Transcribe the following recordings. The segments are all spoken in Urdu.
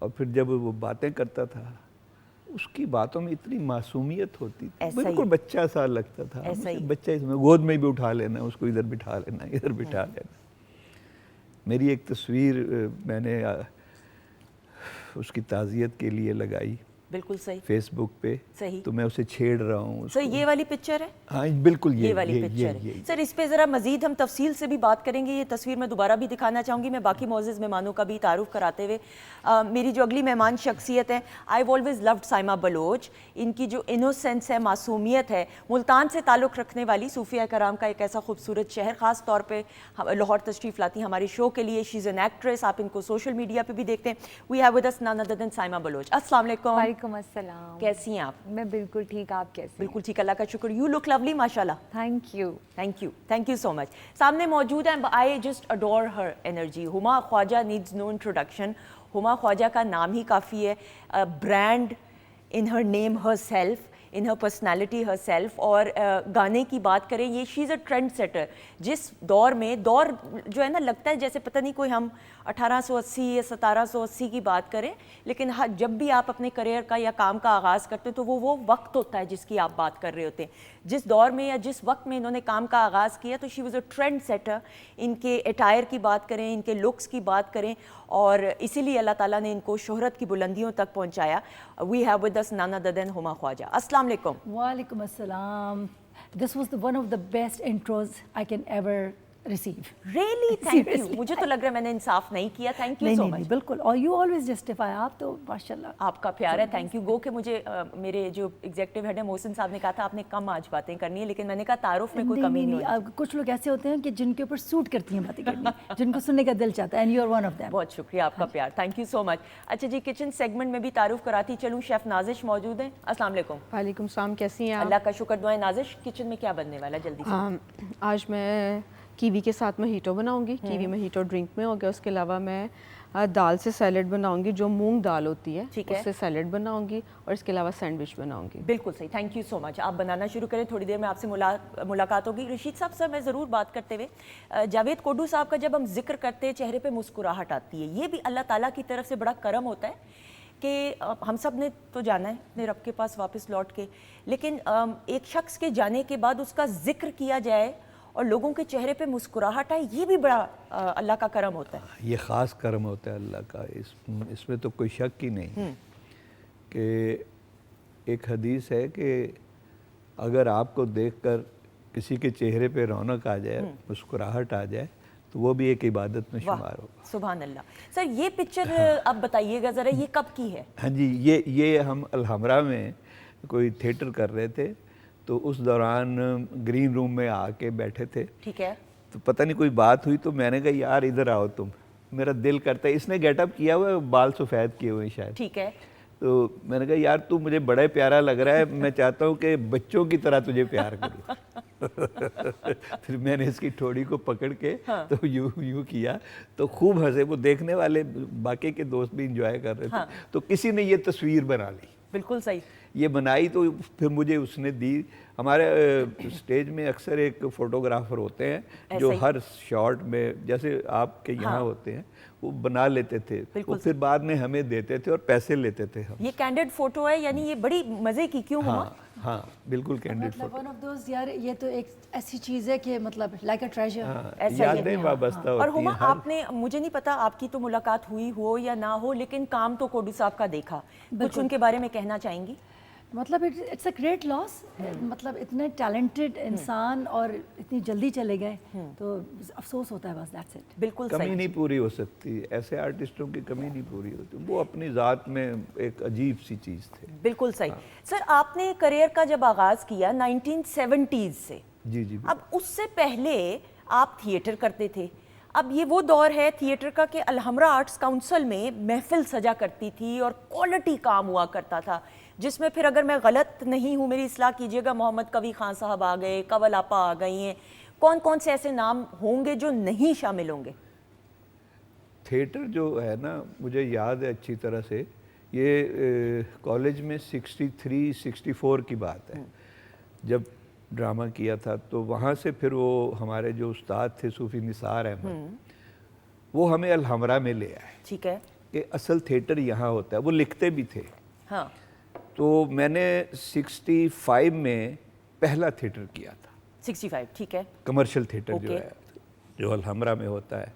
اور پھر جب وہ باتیں کرتا تھا اس کی باتوں میں اتنی معصومیت ہوتی تھی, ایسا ہی. بالکل بچہ سا لگتا تھا. ایسا ہی. بچہ اس میں گود میں بھی اٹھا لینا, اس کو ادھر بٹھا لینا, ادھر بٹھا لینا. میری ایک تصویر میں نے اس کی تعزیت کے لیے لگائی بالکل صحیح, فیس بک پہ, صحیح. تو میں اسے چھیڑ رہا ہوں. سر یہ والی پکچر ہے؟ ہاں بالکل یہ والی پکچر ہے. سر اس پہ ذرا مزید ہم تفصیل سے بھی بات کریں گے. یہ تصویر میں دوبارہ بھی دکھانا چاہوں گی. میں باقی معزز مہمانوں کا بھی تعارف کراتے ہوئے میری جو اگلی مہمان شخصیت ہے, I always loved Saima Baloch. ان کی جو انوسینس ہے, معصومیت ہے, ملتان سے تعلق رکھنے والی صوفیہ کرام کا ایک ایسا خوبصورت شہر, خاص طور پہ لاہور تشریف لاتی ہیں ہمارے شو کے لیے. شی از این ایکٹریس, آپ ان کو سوشل میڈیا پہ بھی دیکھتے ہیں. We have with us none other than Saima Baloch. السلام علیکم. وعلیکم السلام. کیسی ہیں آپ؟ میں بالکل ٹھیک, آپ کیسے؟ بالکل ٹھیک, اللہ کا شکر. یو لک لولی ماشاء اللہ. Thank you. Thank you, thank you so much. سامنے موجود ہیں, آئی جسٹ اڈور ہر انرجی. ہما خواجہ نیڈز نو انٹروڈکشن. ہما خواجہ کا نام ہی کافی ہے, برانڈ ان ہر نیم ہر سیلف, ان ہر پرسنالٹی ہر سیلف. اور گانے کی بات کریں, یہ شی از اے ٹرینڈ سیٹر. جس دور میں, دور جو ہے نا لگتا ہے جیسے پتہ نہیں کوئی ہم 1880 یا 1780 کی بات کریں, لیکن جب بھی آپ اپنے کریئر کا یا کام کا آغاز کرتے ہیں تو وہ وقت ہوتا ہے جس کی آپ بات کر رہے ہوتے ہیں. جس دور میں یا جس وقت میں انہوں نے کام کا آغاز کیا تو she was a trendsetter. ان کے اٹائر کی بات کریں, ان کے لکس کی بات کریں, اور اسی لیے اللہ تعالیٰ نے ان کو شہرت کی بلندیوں تک پہنچایا. We have with us none other than Huma Khawaja. السلام علیکم. وعلیکم السلام. This was one of the best intros I can ever receive. Really thank you. مجھے تو لگ رہا ہے میں نے انصاف نہیں کیا. تھینک یو سو مچ. بالکل, اور you always justify. آپ تو ماشاء اللہ آپ کا پیار ہے. Thank you. گو کہ مجھے میرے جو ایگزیکٹو ہیڈ ہے محسن صاحب نے کہا تھا آپ نے کم آج باتیں کرنی ہے, لیکن میں نے کہا تعارف میں کوئی کمی نہیں ہوتی. کچھ لوگ ایسے ہوتے ہیں کہ جن کے اوپر سوٹ کرتی ہیں باتیں کرنی, جن کو سننے کا دل چاہتا ہے, and you are one of them. بہت شکریہ آپ کا پیار. تھینک یو سو مچ. اچھا جی, کچن سیگمنٹ میں بھی تعارف کراتی چلوں. شیف نازش موجود ہیں. السلام علیکم. وعلیکم السلام, کیسی ہیں آپ؟ اللہ کا شکر, دعائیں. نازش کچن میں کیا بننے والا جلدی سے؟ آج میں کیوی کے ساتھ موہیٹو بناؤں گی. کیوی موہیٹو ڈرنک میں ہو گیا. اس کے علاوہ میں دال سے سیلڈ بناؤں گی, جو مونگ دال ہوتی ہے اس سے سیلڈ بناؤں گی, اور اس کے علاوہ سینڈوچ بناؤں گی. بالکل صحیح. تھینک یو سو مچ. آپ بنانا شروع کریں, تھوڑی دیر میں آپ سے ملاقات ہوگی. رشید صاحب سے میں ضرور بات کرتے ہوئے, جاوید کوڈو صاحب کا جب ہم ذکر کرتے ہیں چہرے پہ مسکراہٹ آتی ہے. یہ بھی اللہ تعالیٰ کی طرف سے بڑا کرم ہوتا ہے کہ ہم سب نے تو جانا ہے اپنے رب کے پاس واپس لوٹ کے, لیکن ایک شخص کے جانے کے بعد اس کا ذکر کیا جائے اور لوگوں کے چہرے پہ مسکراہٹ آئے, یہ بھی بڑا اللہ کا کرم ہوتا ہے. یہ خاص کرم ہوتا ہے اللہ کا. اس میں تو کوئی شک ہی نہیں کہ ایک حدیث ہے کہ اگر آپ کو دیکھ کر کسی کے چہرے پہ رونق آ جائے, مسکراہٹ آ جائے, تو وہ بھی ایک عبادت میں شمار ہوگا. سبحان اللہ. سر یہ پکچر اب بتائیے گا ذرا, یہ کب کی ہے؟ ہاں جی, یہ ہم الحمرہ میں کوئی تھیٹر کر رہے تھے, تو اس دوران گرین روم میں آ کے بیٹھے تھے. ٹھیک ہے. تو پتہ نہیں کوئی بات ہوئی, تو میں نے کہا یار ادھر آؤ تم, میرا دل کرتا ہے. اس نے گیٹ اپ کیا ہوا ہے, بال سفید کیے ہوئے شاید. ٹھیک ہے. تو میں نے کہا یار تو مجھے بڑا پیارا لگ رہا ہے, میں چاہتا ہوں کہ بچوں کی طرح تجھے پیار کروں. پھر میں نے اس کی ٹھوڑی کو پکڑ کے تو یوں کیا, تو خوب ہنسے. وہ دیکھنے والے باقی کے دوست بھی انجوائے کر رہے تھے. تو کسی نے یہ تصویر بنا لی. بالکل صحیح. یہ بنائی تو پھر مجھے اس نے دی. ہمارے اسٹیج میں اکثر ایک فوٹوگرافر ہوتے ہیں جو ہر شاٹ میں, جیسے آپ کے یہاں ہوتے ہیں, وہ بنا لیتے تھے, وہ پھر بعد میں ہمیں دیتے تھے اور پیسے لیتے تھے ہم. یہ کینڈیڈ فوٹو ہے, یعنی یہ بڑی مزے کی کیوں ہوا؟ ہاں بالکل candid photo. One of those, یار یہ تو ایک ایسی چیز ہے کہ مطلب لائک اے ٹریجر. یادیں وابستہ ہوتی ہیں. اور ہما آپ نے, مجھے نہیں پتا آپ کی تو ملاقات ہوئی ہو یا نہ ہو, لیکن کام تو کوڈو صاحب کا دیکھا, کچھ ان کے بارے میں کہنا چاہیں گی؟ مطلب اٹس اے گریٹ لاس. مطلب اتنے ٹیلنٹڈ انسان اور اتنی جلدی چلے گئے, تو افسوس ہوتا ہے بس. That's it. بالکل کمی صحیح. نہیں پوری ہو سکتی, ایسے آرٹسٹوں کی کمی نہیں پوری ہوتی. وہ اپنی ذات میں ایک عجیب سی چیز تھے. بالکل صحیح. سر آپ نے کریئر کا جب آغاز کیا 1970s سے, جی اب اس سے پہلے آپ تھیٹر کرتے تھے. اب یہ وہ دور ہے تھیٹر کا کہ الحمرہ آرٹس کاؤنسل میں محفل سجا کرتی تھی اور کوالٹی کام ہوا کرتا تھا, جس میں پھر اگر میں غلط نہیں ہوں میری اصلاح کیجیے گا, محمد کوی خان صاحب آ گئے, کنول آپا آ گئی ہیں, کون سے ایسے نام ہوں گے جو نہیں شامل ہوں گے؟ تھیٹر جو ہے نا, مجھے یاد ہے اچھی طرح سے, یہ کالج میں 63-64 کی بات ہے جب ڈرامہ کیا تھا. تو وہاں سے پھر وہ ہمارے جو استاد تھے صوفی نثار احمد, وہ ہمیں الحمرہ میں لے آئے. ٹھیک ہے. کہ اصل تھیٹر یہاں ہوتا ہے. وہ لکھتے بھی تھے. ہاں. تو میں نے 65 میں پہلا تھیٹر کیا تھا. 65 ٹھیک ہے. کمرشل تھیٹر جو ہے جو الحمرا میں ہوتا ہے.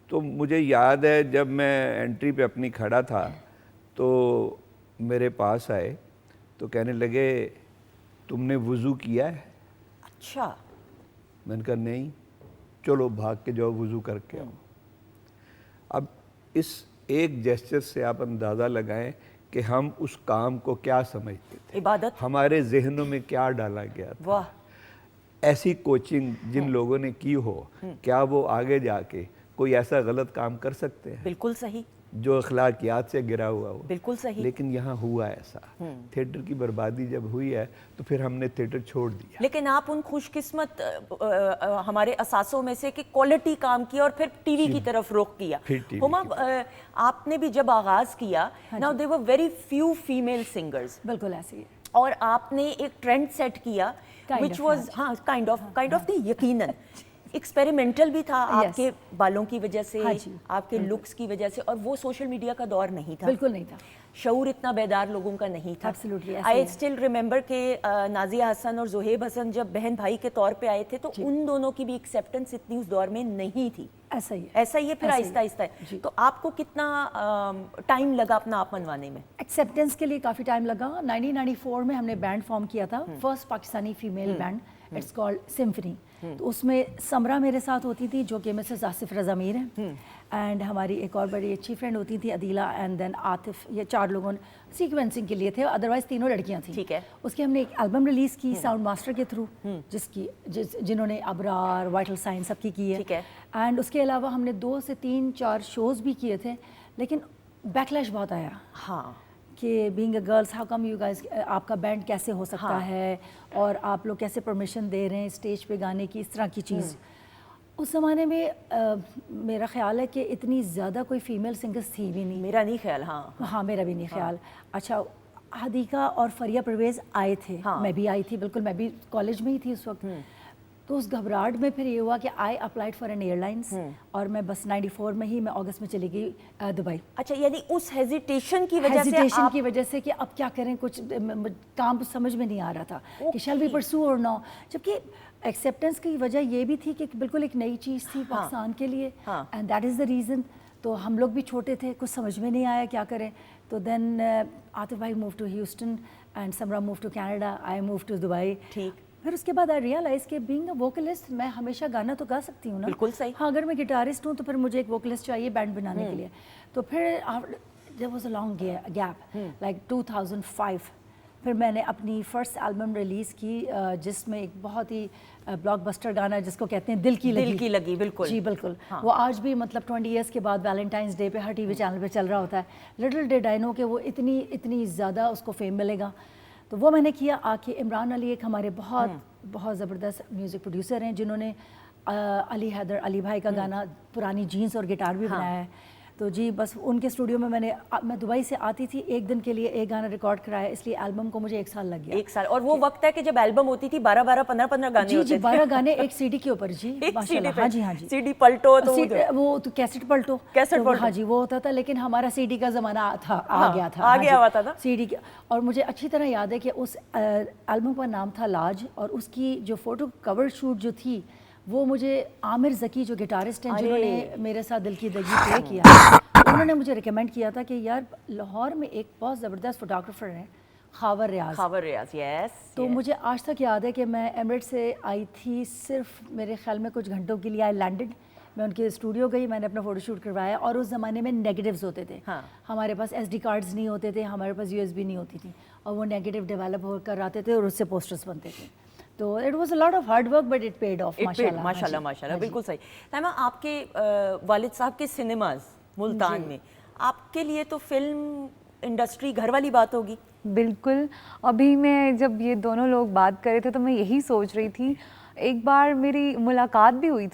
تو مجھے یاد ہے جب میں انٹری پہ اپنی کھڑا تھا تو میرے پاس آئے تو کہنے لگے تم نے وضو کیا ہے؟ اچھا. میں نے کہا نہیں. چلو بھاگ کے جاؤ وضو کر کے آؤ. اب اس ایک جیسچر سے آپ اندازہ لگائیں کہ ہم اس کام کو کیا سمجھتے تھے, عبادت, ہمارے ذہنوں میں کیا ڈالا گیا تھا. واہ. ایسی کوچنگ جن لوگوں نے کی ہو, کیا وہ آگے جا کے کوئی ایسا غلط کام کر سکتے ہیں بالکل صحیح, جو اخلاقیات سے گرا ہوا ہو؟ بالکل صحیح. لیکن یہاں ہوا ایسا. تھیٹر کی بربادی جب ہوئی ہے تو پھر ہم نے تھیٹر چھوڑ دیا. لیکن آپ ان خوش قسمت ہمارے اساسوں میں سے کہ کوالٹی کام کیا اور پھر ٹی وی کی طرف رخ کیا. ہما آپ نے بھی جب آغاز کیا, now there were very few female singers, بالکل ایسے ہی ہے. اور آپ نے ایک ٹرینڈ سیٹ کیا which was ہاں کائنڈ آف نہیں یقیناً ایکسپیریمنٹل بھی تھا آپ کے بالوں کی وجہ سے, آپ کے لکس کی وجہ سے, اور وہ سوشل میڈیا کا دور نہیں تھا, بالکل نہیں تھا, شعور اتنا بیدار لوگوں کا نہیں تھا. Absolutely, آئی اسٹل ریممبر کہ نازیہ حسن اور زہیب حسن جب بہن بھائی کے طور پہ آئے تھے تو ان دونوں کی بھی ایکسیپٹنس اتنی اس دور میں نہیں تھی. ایسا ہی ہے پھر آہستہ آہستہ. تو آپ کو کتنا ٹائم لگا اپنا آپ منوانے میں؟ ایکسیپٹنس کے لیے کافی ٹائم لگا. 1994 میں ہم نے بینڈ فارم کیا تھا, first Pakistani female band, it's called symphony. تو اس میں سمرا میرے ساتھ ہوتی تھی جو کہ مسز آصف رضا میر ہیں, اینڈ ہماری ایک اور بڑی اچھی فرینڈ ہوتی تھی عدیلہ, اینڈ دین عاطف. یہ 4 لوگوں سیکوینسنگ کے لیے تھے, ادروائز تینوں لڑکیاں تھیں. ٹھیک ہے. اس کی ہم نے ایک البم ریلیز کی ساؤنڈ ماسٹر کے تھرو, جنہوں نے ابرار, وائٹل سائن سب کی ہے. اینڈ اس کے علاوہ ہم نے 2 سے 3-4 شوز بھی کیے تھے, لیکن بیکلیش بہت آیا. ہاں, کہ being a girls how come you guys, آپ کا بینڈ کیسے ہو سکتا ہے, اور آپ لوگ کیسے پرمیشن دے رہے ہیں اسٹیج پہ گانے کی, اس طرح کی چیز. اس زمانے میں میرا خیال ہے کہ اتنی زیادہ کوئی فیمیل سنگرس تھی بھی نہیں. میرا نہیں خیال. ہاں میرا بھی نہیں خیال. اچھا, حدیقہ اور فریہ پرویز آئے تھے, میں بھی آئی تھی, بالکل میں بھی کالج میں ہی تھی اس وقت. تو اس گھبراہٹ میں پھر یہ ہوا کہ آئی اپلائڈ فار این ایئر لائنس, اور میں بس 94 میں ہی, میں اگست میں چلی گئی دبئی. اچھا, یعنی اس ہیزیٹیشن کی وجہ سے کہ اب کیا کریں, کچھ کام سمجھ میں نہیں آ رہا تھا کہ شیل وی پرسو اور نو. جبکہ ایکسیپٹنس کی وجہ یہ بھی تھی کہ بالکل ایک نئی چیز تھی پاکستان کے لیے, and that is the reason. تو ہم لوگ بھی چھوٹے تھے, کچھ سمجھ میں نہیں آیا کیا کریں. تو دین عاطف بھائی move to Houston and Samra move to Canada, I move to Dubai. ٹھیک. پھر اس کے بعد آئی ریئلائز کہ بینگ اے ووکلسٹ میں ہمیشہ گانا تو گا سکتی ہوں نا. بالکل صحیح. ہاں, اگر میں گٹارسٹ ہوں تو پھر مجھے ایک ووکلسٹ چاہیے بینڈ بنانے کے لیے. تو پھر there was a long gap, like 2005. پھر میں نے اپنی فرسٹ البم ریلیز کی جس میں ایک بہت ہی بلاک بسٹر گانا جس کو کہتے ہیں دل کی لگی. بالکل جی بالکل. وہ آج بھی مطلب 20 ایئرس کے بعد ویلنٹائنس ڈے پہ ہر ٹی وی چینل پہ چل رہا ہوتا ہے. لٹل ڈیڈ آئی نو کہ وہ اتنی زیادہ اس کو فیم ملے گا. تو وہ میں نے کیا. آ کے عمران علی ایک ہمارے بہت زبردست میوزک پروڈیوسر ہیں جنہوں نے علی حیدر علی بھائی کا گانا پرانی جینس اور گٹار بھی بنایا ہے. تو جی بس ان کے اسٹوڈیو میں میں دبئی سے آتی تھی, ایک دن کے لیے ایک گانا ریکارڈ کرایا, اس لیے البم کو مجھے 1 سال لگ گیا. 1 سال. اور وہ وقت ہے کہ جب البم ہوتی تھی 12 15 گانے ہوتے تھے. 12 گانے ایک سی ڈی کے اوپر. جی ماشاءاللہ. ہاں جی سی ڈی پلٹو تو وہ تو کیسٹ پلٹو. ہاں جی وہ ہوتا تھا, لیکن ہمارا سی ڈی کا زمانہ تھا, آ گیا ہوا تھا سی ڈی. اور مجھے اچھی طرح یاد ہے کہ اس البم کا نام تھا لاج, اور اس کی جو فوٹو کور شوٹ جو تھی وہ مجھے عامر ذکی جو گٹارسٹ ہیں جنہوں نے میرے ساتھ دل کی دگی پلے کیا, انہوں نے مجھے ریکمینڈ کیا تھا کہ یار لاہور میں ایک بہت زبردست فوٹوگرافر ہیں خاور ریاض. یس. تو مجھے آج تک یاد ہے کہ میں ایمریٹ سے آئی تھی, صرف میرے خیال میں کچھ گھنٹوں کے لیے آئی لینڈڈ. میں ان کے اسٹوڈیو گئی, میں نے اپنا فوٹو شوٹ کروایا. اور اس زمانے میں نیگیٹیوز ہوتے تھے, ہمارے پاس ایس ڈی کارڈز نہیں ہوتے تھے, ہمارے پاس USB نہیں ہوتی تھی, اور وہ نیگیٹیو ڈیولپ ہو کر آتے تھے اور اس سے پوسٹرز بنتے تھے. تو it was a lot of hard work but it paid off. ماشاءاللہ. بالکل صحیح. تائمہ, آپ کے والد صاحب کے سنیماز ملتان میں, آپ کے لیے تو فلم انڈسٹری گھر والی بات ہوگی. بالکل. ابھی میں جب یہ دونوں لوگ بات کر رہے تھے تو میں یہی سوچ رہی تھی, ایک بار میری ملاقات بھی ہوئی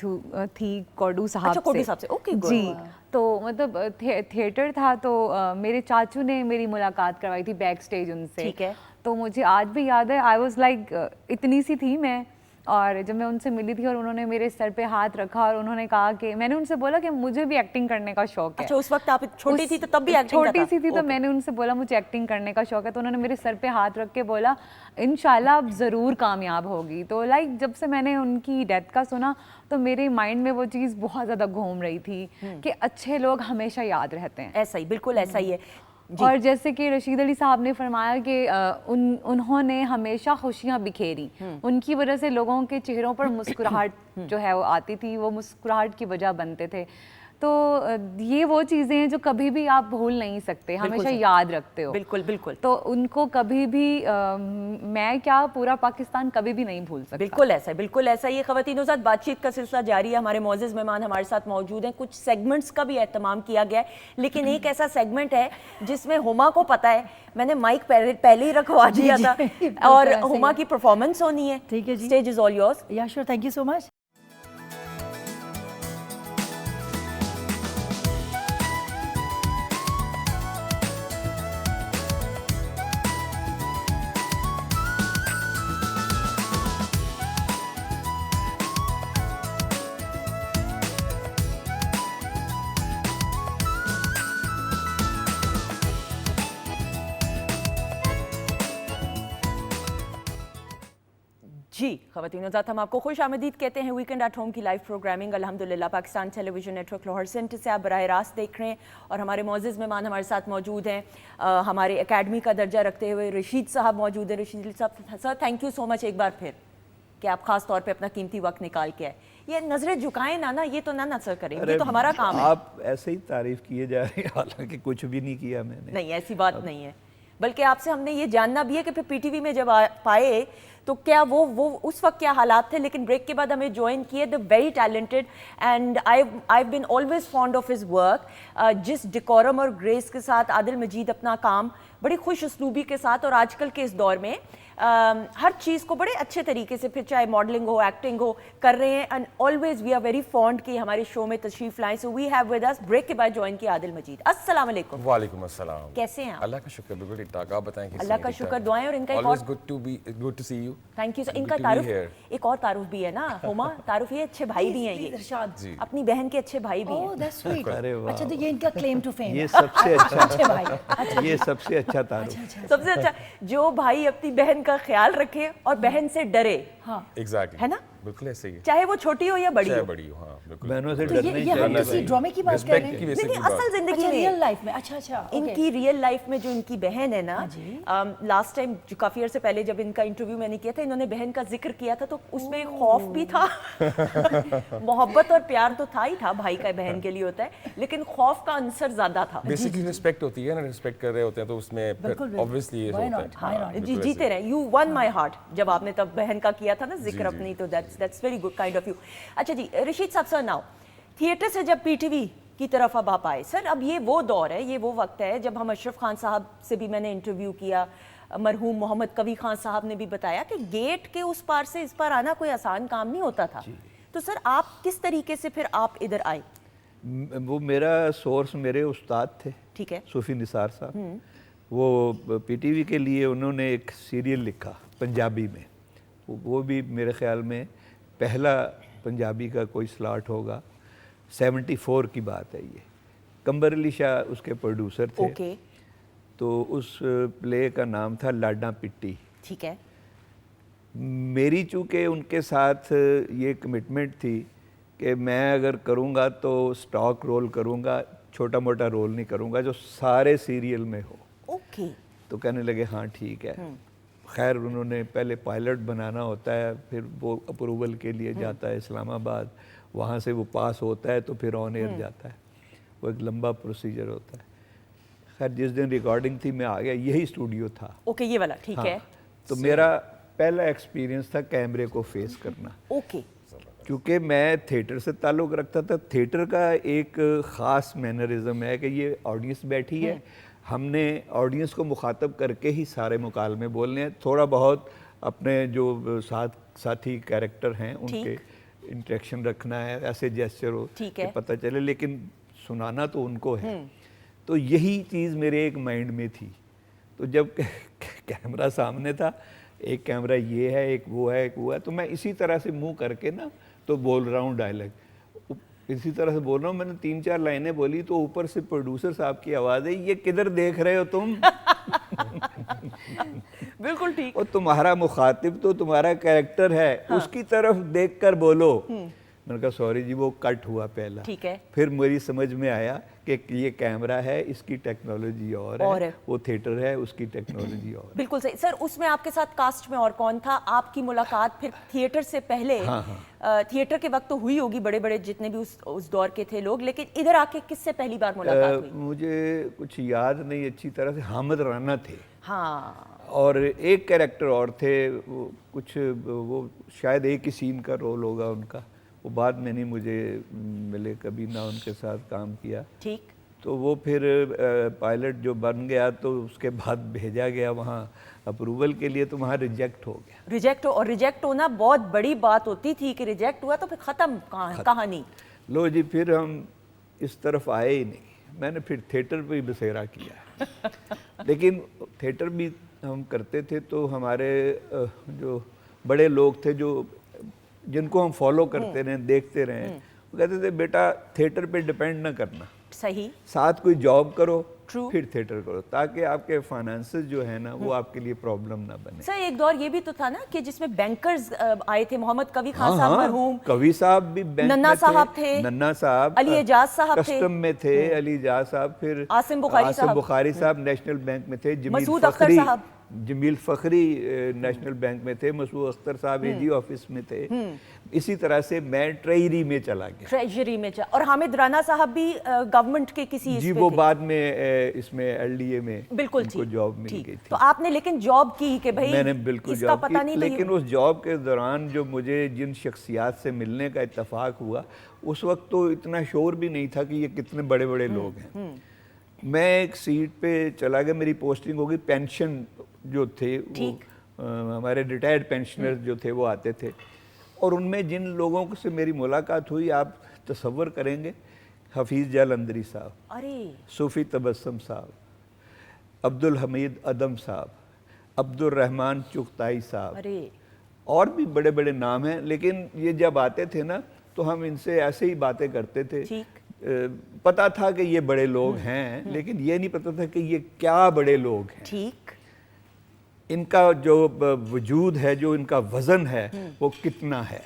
تھی کوڈو صاحب سے. جی, تو مطلب تھیٹر تھا, تو میرے چاچو نے میری ملاقات کروائی تھی بیک سٹیج ان سے. ٹھیک ہے. تو مجھے آج بھی یاد ہے, آئی واز لائک اتنی سی تھی میں, اور جب میں ان سے ملی تھی اور انہوں نے میرے سر پہ ہاتھ رکھا اور انہوں نے کہا کہ میں نے ان سے بولا کہ مجھے بھی ایکٹنگ کرنے کا شوق ہے. اچھا اس وقت آپ چھوٹی تھی تو تب بھی ایکٹنگ چھوٹی سی تھی تو میں نے ان سے بولا مجھے ایکٹنگ کرنے کا شوق ہے, تو انہوں نے میرے سر پہ ہاتھ رکھ کے بولا انشاءاللہ اب ضرور کامیاب ہوگی. تو لائک جب سے میں نے ان کی ڈیتھ کا سنا تو میرے مائنڈ میں وہ چیز بہت زیادہ گھوم رہی تھی کہ اچھے لوگ ہمیشہ یاد رہتے ہیں. ایسا ہی, بالکل ایسا ہی ہے. اور جیسے کہ رشید علی صاحب نے فرمایا کہ انہوں نے ہمیشہ خوشیاں بکھیری, ان کی وجہ سے لوگوں کے چہروں پر مسکراہٹ جو ہے وہ آتی تھی, وہ مسکراہٹ کی وجہ بنتے تھے. تو یہ وہ چیزیں ہیں جو کبھی بھی آپ بھول نہیں سکتے, ہمیشہ یاد رکھتے ہو. بالکل بالکل. تو ان کو کبھی بھی میں کیا پورا پاکستان کبھی بھی نہیں بھول سکتا. بالکل ایسا ہے, بالکل ایسا. یہ خواتینوں ساتھ بات چیت کا سلسلہ جاری ہے. ہمارے معزز مہمان ہمارے ساتھ موجود ہیں. کچھ سیگمنٹس کا بھی اہتمام کیا گیا ہے, لیکن ایک ایسا سیگمنٹ ہے جس میں ہما کو پتا ہے, میں نے مائک پہلے ہی رکھوا دیا تھا اور ہما کی پرفارمنس ہونی ہے. ٹھیک ہے جی, اسٹیج از آل یورز. یا شور, تھینک یو سو مچ. جی خواتین ذات, ہم آپ کو خوش آمدید کہتے ہیں ویکنڈ ایٹ ہوم کی لائیو پروگرامنگ الحمدللہ Pakistan television network Lahore centre سے آپ براہ راست دیکھ رہے ہیں. اور ہمارے معزز مہمان ہمارے ساتھ موجود ہیں, ہمارے اکیڈمی کا درجہ رکھتے ہوئے رشید صاحب موجود ہیں. رشید علی صاحب, سر تھینک یو سو مچ ایک بار پھر کہ آپ خاص طور پہ اپنا قیمتی وقت نکال کے آئے. یہ نظریں جھکائیں نا, یہ تو نہ سر کریں, یہ تو ہمارا کام ہے. آپ ایسے ہی تعریف کیے جا رہے ہیں, حالانکہ کچھ بھی نہیں کیا میں نے. نہیں ایسی بات نہیں ہے, بلکہ آپ سے ہم نے یہ جاننا بھی ہے کہ پھر پی ٹی وی میں جب پائے تو کیا وہ اس وقت کیا حالات تھے. لیکن بریک کے بعد ہمیں جوائن کیے the very talented and I been always fond of his work. جس ڈیکورم اور گریس کے ساتھ عادل مجید اپنا کام بڑی خوش اسلوبی کے ساتھ, اور آج کل کے اس دور میں ہر چیز کو بڑے اچھے طریقے سے, پھر چاہے ماڈلنگ ہو, ایکٹنگ ہو, کر رہے ہیں. And always we are very fond کہ ہمارے شو میں تشریف لائیں. So we have with us break کے بعد جوائن کیا عادل مجید. السلام علیکم. وعلیکم السلام. کیسے ہیں آپ؟ اللہ کا شکر, بالکل ٹھیک ٹھاک. آپ بتائیں کیسے ہیں؟ اللہ کا شکر, دعائیں. اور ان کا good to see you. Thank you. ان کا تعارف, ایک اور تعارف بھی ہے نا ہما, تعارف یہ اچھے بھائی بھی ہیں, یہ اپنی بہن کے اچھے بھائی بھی ہیں. اچھا تو یہ ان کا کلیم ٹو فیم, یہ سب سے اچھے بھائی, یہ سب سے اچھا تعارف, سب سے اچھا جو بھائی اپنی بہن کا خیال رکھے اور بہن سے ڈرے. ہاں ایگزیکٹلی, ہے نا, بالکل ایسے ہی, چاہے وہ چھوٹی ہو یا بڑی ہو. بڑی ہو, ہاں بالکل. بہنوں سے تو ڈرنا ہی یہ ہم چاہیے. کسی ڈرامے کی بات کر رہے ہیں, نہیں اصل زندگی میں ریئل لائف میں. اچھا اچھا, ان کی ریئل لائف میں جو ان کی بہن ہے نا, لاسٹ ٹائم کافی عرصے پہلے جب ان کا انٹرویو میں نے کیا تھا, انہوں نے بہن کا ذکر کیا تھا, تو اس میں خوف بھی تھا. محبت اور پیار تو تھا ہی تھا, بھائی کا بہن کے لیے ہوتا ہے, لیکن خوف کا عنصر زیادہ تھا. بیسیکلی رسپیکٹ ہوتی ہے نا, رسپیکٹ کر رہے ہوتے ہیں تو اس میں obviously یہ ہوتا ہے. جی جیتے رہے. یو ون مائی ہارٹ, جب آپ نے تب بہن کا کیا تھا نا ذکر اپنی, تو that's very good kind of you. اچھا جی رشید صاحب, سر ناؤ تھیٹر سے جب پی ٹی وی کی طرف اب آپ آئے, سر اب یہ وہ دور ہے, یہ وہ وقت ہے جب ہم اشرف خان صاحب سے بھی میں نے انٹرویو کیا, مرحوم محمد کبھی خان صاحب نے بھی بتایا کہ گیٹ کے اس پار سے اس پار آنا کوئی آسان کام نہیں ہوتا تھا. تو سر آپ کس طریقے سے پھر آپ ادھر آئے؟ وہ میرا سورس میرے استاد تھے, ٹھیک ہے, صوفی نثار صاحب. وہ پی ٹی وی کے لیے انہوں نے ایک سیریل لکھا پنجابی میں, وہ بھی میرے خیال میں پہلا پنجابی کا کوئی سلاٹ ہوگا. 74 کی بات ہے یہ. قمبر علی شاہ اس کے پروڈیوسر تھے. تو اس پلے کا نام تھا لاڈاں پٹی. ٹھیک ہے. میری چونکہ ان کے ساتھ یہ کمٹمنٹ تھی کہ میں اگر کروں گا تو سٹاک رول کروں گا, چھوٹا موٹا رول نہیں کروں گا, جو سارے سیریل میں ہو. اوکے. تو کہنے لگے ہاں ٹھیک ہے. خیر انہوں نے پہلے پائلٹ بنانا ہوتا ہے, پھر وہ اپروول کے لیے جاتا ہے اسلام آباد, وہاں سے وہ پاس ہوتا ہے تو پھر آن ایئر جاتا ہے. وہ ایک لمبا پروسیجر ہوتا ہے. خیر جس دن ریکارڈنگ تھی میں آ گیا, یہی اسٹوڈیو تھا. اوکے, یہ والا ٹھیک ہے. تو میرا پہلا ایکسپیرینس تھا کیمرے کو فیس کرنا. اوکے. کیونکہ میں تھیٹر سے تعلق رکھتا تھا. تھیٹر کا ایک خاص مینرزم ہے کہ یہ آڈینس بیٹھی ہے, ہم نے آڈینس کو مخاطب کر کے ہی سارے مکالمے بولنے ہیں. تھوڑا بہت اپنے جو ساتھی کیریکٹر ہیں ان کے انٹریکشن رکھنا ہے, ایسے جیسچر ہو کہ پتہ چلے, لیکن سنانا تو ان کو ہے. تو یہی چیز میرے ایک مائنڈ میں تھی. تو جب کیمرہ سامنے تھا, ایک کیمرہ یہ ہے, ایک وہ ہے, ایک وہ ہے, تو میں اسی طرح سے منہ کر کے نا تو بول رہا ہوں ڈائلاگ, اسی طرح سے بول رہا ہوں. میں نے 3-4 لائنیں بولی تو اوپر سے پروڈیوسر صاحب کی آواز ہے, یہ کدھر دیکھ رہے ہو تم؟ بالکل ٹھیک. اور تمہارا مخاطب تو تمہارا کریکٹر ہے, اس کی طرف دیکھ کر بولو. میں نے کہا سوری جی وہ کٹ ہوا پہلا. ٹھیک ہے. پھر میری سمجھ میں آیا کہ یہ کیمرہ ہے, اس کی ٹیکنالوجی اور ہے, وہ تھیٹر ہے, اس کی ٹیکنالوجی اور. بالکل صحیح. سر اس میں آپ کے ساتھ کاسٹ میں اور کون تھا؟ آپ کی ملاقات پھر تھیٹر سے پہلے, تھیٹر کے وقت تو ہوئی ہوگی, بڑے بڑے جتنے بھی اس دور کے تھے لوگ, لیکن ادھر آ کے کس سے پہلی بار ملاقات ہوئی؟ مجھے کچھ یاد نہیں اچھی طرح سے. حامد رانا تھے. ہاں. اور ایک کریکٹر اور تھے, وہ کچھ وہ شاید ایک ہی سین کا رول ہوگا ان کا, وہ بعد میں نہیں مجھے ملے, کبھی نہ ان کے ساتھ کام کیا. ٹھیک. تو وہ پھر پائلٹ جو بن گیا تو اس کے بعد بھیجا گیا وہاں اپروول کے لیے, تو وہاں ریجیکٹ ہو گیا. ریجیکٹ اور ریجیکٹ ہونا بہت بڑی بات ہوتی تھی کہ ریجیکٹ ہوا تو پھر ختم کہانی. لو جی پھر ہم اس طرف آئے ہی نہیں. میں نے پھر تھیٹر پہ ہی بسیرا کیا. لیکن تھیٹر بھی ہم کرتے تھے تو ہمارے جو بڑے لوگ تھے جو جن کو ہم فالو کرتے رہے, دیکھتے رہے, وہ کہتے تھے بیٹا تھیٹر پہ ڈیپینڈ نہ کرنا, صحیح, ساتھ کوئی جاب کرو پھر تھیٹر کرو, تاکہ آپ کے فائنانسز جو ہے نا وہ آپ کے لیے پرابلم نہ بنے. سر ایک دور یہ بھی تو تھا نا کہ جس میں بینکرز آئے تھے, محمد کوی خان صاحب مرحوم, کوی صاحب بھی بینک ننا صاحب تھے, ننا صاحب, علی اعجاز صاحب تھے, کسٹم میں تھے علی اعجاز صاحب, پھر عاصم بخاری صاحب نیشنل بینک میں تھے, جمیل فخری نیشنل بینک میں تھے, مسعود اختر صاحب اے جی آفس میں تھے. اسی طرح سے میں ٹریجری میں چلا گیا. ٹریجری میں اور حامد رانا صاحب بھی گورنمنٹ کے کسی جی وہ بعد میں اس میں ایل ڈی اے میں بالکل کو جاب مل گئی تھی. تو آپ نے لیکن جاب کی کہ بھائی میں نے بالکل جاب کی, لیکن اس جاب کے دوران جو مجھے جن شخصیات سے ملنے کا اتفاق ہوا, اس وقت تو اتنا شور بھی نہیں تھا کہ یہ کتنے بڑے بڑے لوگ ہیں. میں ایک سیٹ پہ چلا گیا, میری پوسٹنگ ہوگی, پینشن جو تھے وہ ہمارے ریٹائرڈ پینشنر جو تھے وہ آتے تھے, اور ان میں جن لوگوں سے میری ملاقات ہوئی آپ تصور کریں گے, حفیظ جالندری صاحب, صوفی تبسم صاحب, عبدالحمید ادم صاحب, عبدالرحمن چغتائی صاحب, اور بھی بڑے بڑے نام ہیں. لیکن یہ جب آتے تھے نا تو ہم ان سے ایسے ہی باتیں کرتے تھے. پتا تھا کہ یہ بڑے لوگ ہیں, لیکن یہ نہیں پتا تھا کہ یہ کیا بڑے لوگ ہیں. ٹھیک. ان کا جو وجود ہے, جو ان کا وزن ہے وہ کتنا ہے.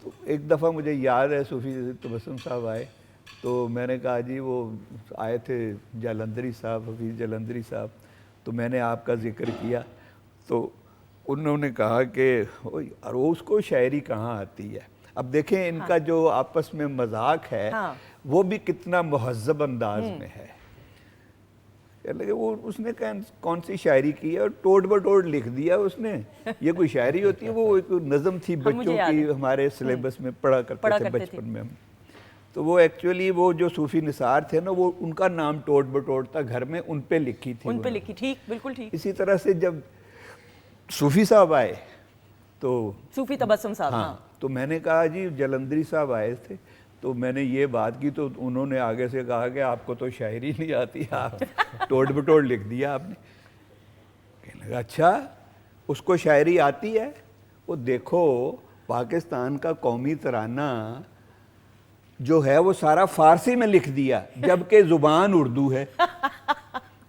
تو ایک دفعہ مجھے یاد ہے صوفی تبسم صاحب آئے, تو میں نے کہا جی وہ آئے تھے جالندری صاحب, حفیظ جالندری صاحب, تو میں نے آپ کا ذکر کیا, تو انہوں نے کہا کہ اس کو شاعری کہاں آتی ہے. اب دیکھیں ان کا جو آپس میں مذاق ہے وہ بھی کتنا مہذب انداز میں ہے. وہ اس نے کون سی شاعری کی ہے, اور ٹوٹ بٹوٹ لکھ دیا اس نے. یہ کوئی شاعری ہوتی ہے؟ وہ ایک نظم تھی بچوں کی, ہمارے سلیبس میں پڑھا کرتے تھے بچپن میں ہم. تو وہ ایکچولی وہ جو صوفی نثار تھے نا, وہ ان کا نام ٹوٹ بٹوٹ تھا گھر میں, ان پہ لکھی تھی. ان پہ لکھی, ٹھیک, بالکل ٹھیک. اسی طرح سے جب صوفی صاحب آئے تو صوفی تبسم صاحب, ہاں, تو میں نے کہا جی جالندری صاحب آئے تھے, تو میں نے یہ بات کی, تو انہوں نے آگے سے کہا کہ آپ کو تو شاعری نہیں آتی, آپ ٹوٹ بٹوٹ لکھ دیا آپ نے. کہنے لگا اچھا اس کو شاعری آتی ہے. وہ دیکھو پاکستان کا قومی ترانہ جو ہے وہ سارا فارسی میں لکھ دیا, جبکہ زبان اردو ہے,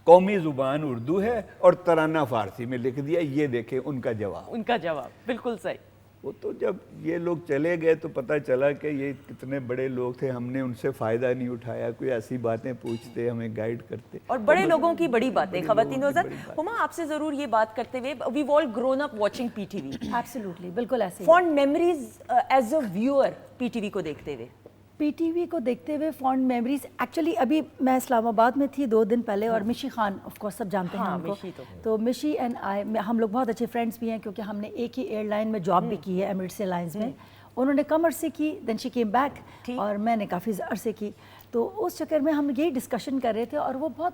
قومی زبان اردو ہے, اور ترانہ فارسی میں لکھ دیا. یہ دیکھیں ان کا جواب. بالکل صحیح. وہ تو جب یہ لوگ چلے گئے تو پتہ چلا کہ یہ کتنے بڑے لوگ تھے, ہم نے ان سے فائدہ نہیں اٹھایا. کوئی ایسی باتیں پوچھتے, ہمیں گائیڈ کرتے, اور بڑے لوگوں کی بڑی باتیں. خواتین حضرات, ہما آپ سے ضرور یہ بات کرتے ہوئے, we've all grown up watching PTV. Absolutely, بالکل ایسے. Fond memories as a viewer PTV کو دیکھتے ہوئے. پی ٹی وی کو دیکھتے ہوئے فونڈ میموریز, ایکچولی ابھی میں اسلام آباد میں تھی 2 دن پہلے, اور مشی خان آف کورس سب جانتے ہیں ہم کو, تو مشی اینڈ آئی, ہم لوگ بہت اچھے فرینڈس بھی ہیں کیونکہ ہم نے ایک ہی ایئر لائن میں جاب بھی کی ہے, ایمریٹس ایئر لائنس میں. انہوں نے کم عرصے کی, دین شی کیم بیک, اور میں نے کافی عرصے کی. تو اس چکر میں ہم یہی ڈسکشن کر رہے تھے, اور وہ بہت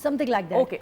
Something like that.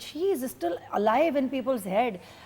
she is still alive in people's head.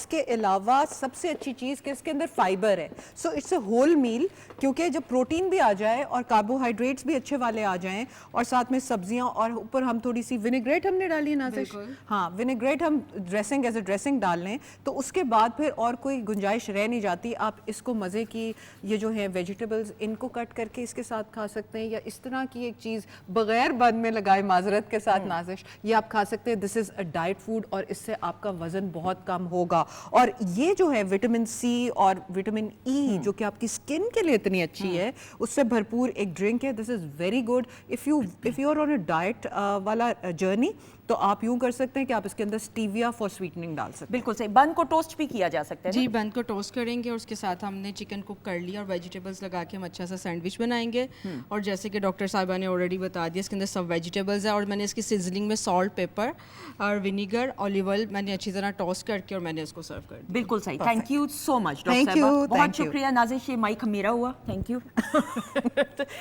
اس کے علاوہ سب سے اچھی چیز کہ اس کے اندر فائبر ہے. سو اٹس اے ہول میل, کیونکہ جب پروٹین بھی آ جائے اور کاربوہائیڈریٹس بھی اچھے والے آ جائیں اور ساتھ میں سبزیاں اور اوپر ہم تھوڑی سی ونیگریٹ ہم نے ڈالی ہے نازش, ہاں ونیگریٹ ہم ڈریسنگ ایز اے ڈریسنگ ڈال لیں تو اس کے بعد پھر اور کوئی گنجائش رہ نہیں جاتی. آپ اس کو مزے کی یہ جو ہے ویجیٹیبلز ان کو کٹ کر کے اس کے ساتھ کھا سکتے ہیں, یا اس طرح کی ایک چیز بغیر بن میں لگائے معذرت کے ساتھ نازش یہ آپ کھا سکتے ہیں. دس از اے ڈائٹ فوڈ اور اس سے آپ کا وزن بہت کم ہوگا. اور یہ جو ہے وٹامن سی اور وٹامن ای جو کہ آپ کی اسکن کے لیے اتنی اچھی ہے, اس سے بھرپور ایک ڈرنک ہے. This is very good if you are on a diet والا جرنی, تو آپ یوں کر سکتے ہیں کہ آپ اس کے اندر اسٹیویا فار سویٹننگ ڈال سکتے ہیں. بالکل صحیح. بن کو ٹوسٹ بھی کیا جا سکتا ہے جی, بن کو ٹوسٹ کریں گے اور اس کے ساتھ ہم نے چکن کو کر لیا اور ویجیٹیبلس لگا کے ہم اچھا سا سینڈوچ بنائیں گے. اور جیسے کہ ڈاکٹر صاحبہ نے آلریڈی بتا دیا, اس کے اندر سب ویجیٹیبلس ہیں اور میں نے اس کی سیزننگ میں سالٹ, پیپر اور ونیگر, اولیو آئل میں نے اچھی طرح ٹوسٹ کر کے اور میں نے اس کو سرو کر دیا. بالکل صحیح. Thank you so much doctor صاحبہ, بہت شکریہ. نازش یہ مائک میرا ہوا, تھینک یو.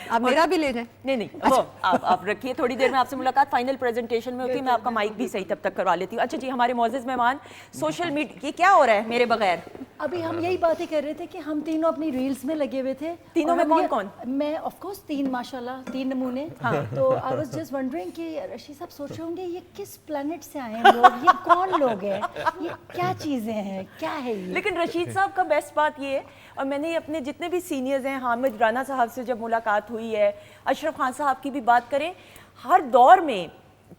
آپ میرا بھی لے جائیں. نہیں وہ آپ رکھیے, تھوڑی دیر میں آپ سے ملاقات فائنل پریزنٹیشن میں ہوتی ہے. میں آپ کا مائک بھی صحیح تب تک کروا لیتی ہوں. اچھا جی, ہمارے معزز مہمان سوشل میڈیا, یہ کیا ہو رہا ہے میرے بغیر؟ ابھی ہم یہی باتیں کر رہے تھے کہ ہم تینوں اپنی ریلز میں لگے ہوئے تھے. تینوں میں کون کون؟ میں آف کورس 3 ماشاءاللہ 3 نمونے. تو آئی واز جسٹ ونڈرنگ کہ رشید صاحب سوچ رہے ہوں گے یہ کس پلانٹ سے آئے ہیں لوگ, یہ کون لوگ ہیں, یہ کیا چیزیں ہیں, کیا ہے یہ. لیکن رشید صاحب کا بیسٹ بات یہ ہے, اور میں نے اپنے جتنے بھی سینئرز ہیں, حامد رانا صاحب سے جب ملاقات ہوئی ہے, اشرف خان صاحب کی بھی بات کریں, ہر دور میں